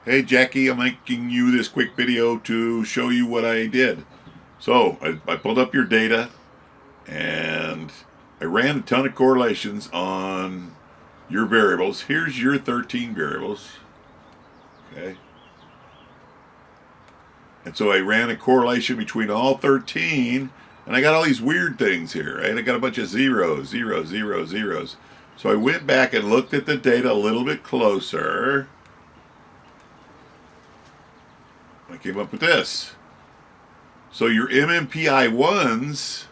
Hey Jackie, I'm making you this quick video to show you what I did. So I pulled up your data and I ran a ton of correlations on your variables. Here's your 13 variables. Okay. And so I ran a correlation between all 13 and I got all these weird things here, right? I got a bunch of zeros, zeros, zeros, zeros. So I went back and looked at the data a little bit closer. I came up with this. So your MMPI1s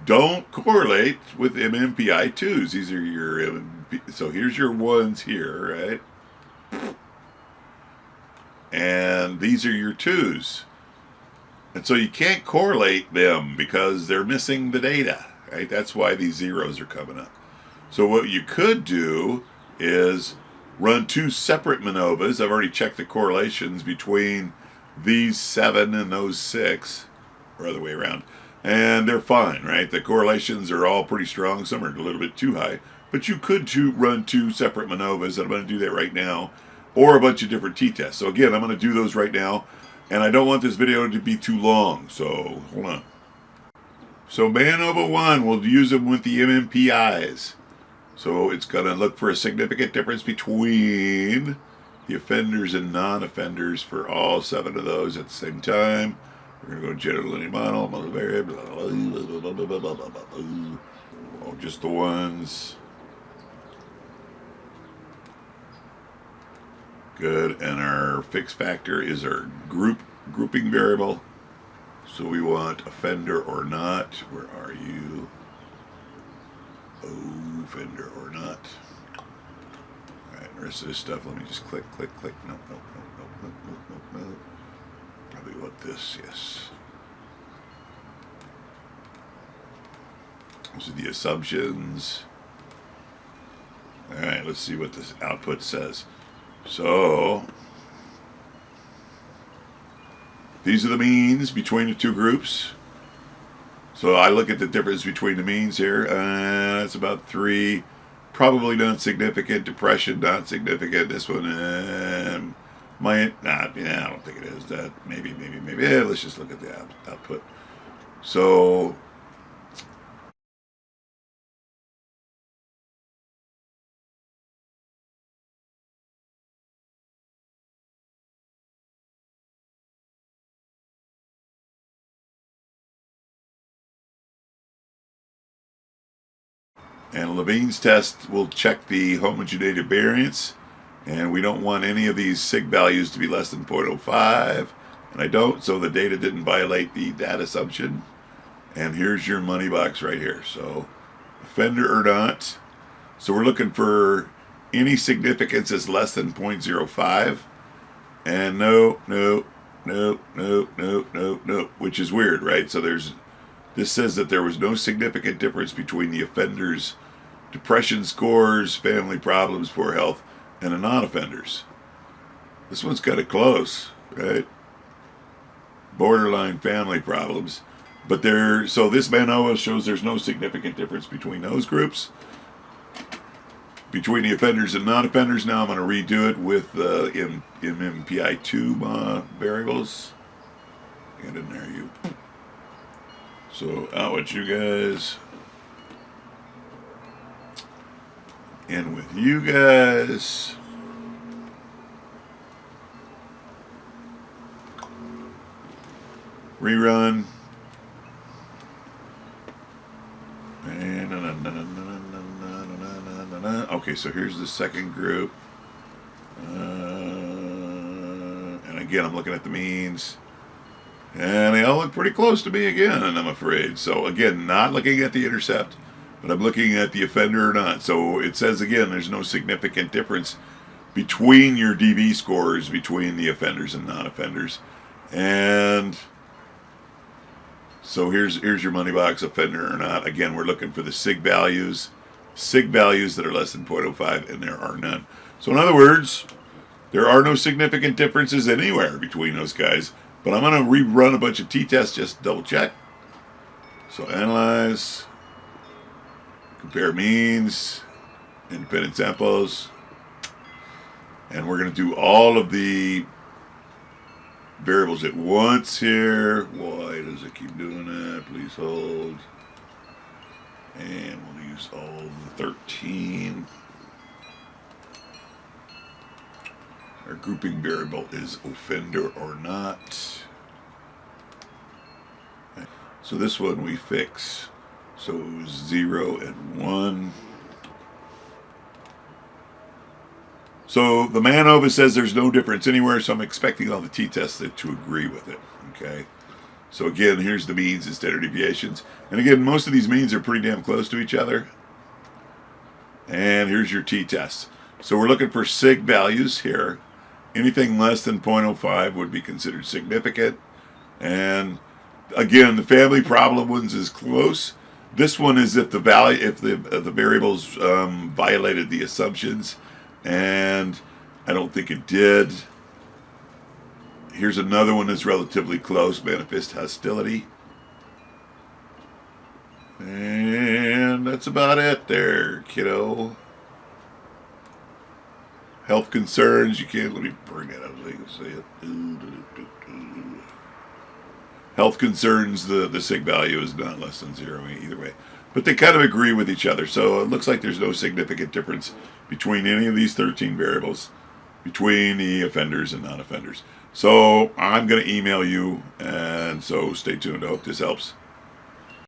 don't correlate with MMPI2s. These are your MMP. So here's your ones here, right? And these are your twos. And so you can't correlate them because they're missing the data, right? That's why these zeros are coming up. So what you could do is run two separate MANOVAs. I've already checked the correlations between these 7 and those 6, or other way around, and they're fine, right? The correlations are all pretty strong. Some are a little bit too high, but you could run two separate MANOVAs, and I'm going to do that right now, or a bunch of different t-tests. So again, I'm going to do those right now, and I don't want this video to be too long, so hold on. So MANOVA 1, we'll use them with the MMPIs. So it's going to look for a significant difference between the offenders and non-offenders for all 7 of those at the same time. We're going to go general linear model, variable, oh, just the ones. Good, and our fixed factor is our grouping variable. So we want offender or not. Where are you? Oh, offender or not. Alright, the rest of this stuff, let me just click. Nope. Probably want this, yes. Those are the assumptions. Alright, let's see what this output says. So, these are the means between the two groups. So I look at the difference between the means here. It's about 3. Probably not significant. Depression, not significant. This one, might not. Yeah, I don't think it is. That maybe. Yeah, let's just look at the output. So and Levine's test will check the homogeneity variance, and we don't want any of these sig values to be less than 0.05, and I don't, so the data didn't violate that assumption. And here's your money box right here. So offender or not. So we're looking for any significance is less than 0.05, and no, which is weird, right? So this says that there was no significant difference between the offender's depression scores, family problems, poor health, and the non-offenders. This one's kind of close, right? Borderline family problems. But so this MANOVA shows there's no significant difference between those groups. Between the offenders and non-offenders. Now I'm going to redo it with MMPI2 variables. Get in there, you. So out with you guys. In with you guys. Rerun. Okay, so here's the second group. And again, I'm looking at the means. And they all look pretty close to me again, I'm afraid. So again, not looking at the intercept, but I'm looking at the offender or not. So it says again, there's no significant difference between your DV scores between the offenders and non-offenders. And so here's your money box, offender or not. Again, we're looking for the sig values that are less than 0.05, and there are none. So in other words, there are no significant differences anywhere between those guys. But I'm going to rerun a bunch of t-tests just to double check. So analyze, compare means, independent samples, And we're going to do all of the variables at once here. Why does it keep doing that? Please hold. And we'll use all the 13. Our grouping variable is offender or not. So this one we fix. So 0 and 1. So the MANOVA says there's no difference anywhere, so I'm expecting all the t-tests to agree with it. Okay. So again, here's the means and standard deviations. And again, most of these means are pretty damn close to each other. And here's your t-tests. So we're looking for sig values here. Anything less than 0.05 would be considered significant. And again, the family problem ones is close. This one is if the value, if the variables violated the assumptions, and I don't think it did. Here's another one that's relatively close, manifest hostility. And that's about it there, kiddo. Health concerns, you can't, let me bring it up so you can see it. Health concerns, the sig value is not less than 0 either way. But they kind of agree with each other, so it looks like there's no significant difference between any of these 13 variables, between the offenders and non-offenders. So I'm going to email you, and so stay tuned. I hope this helps.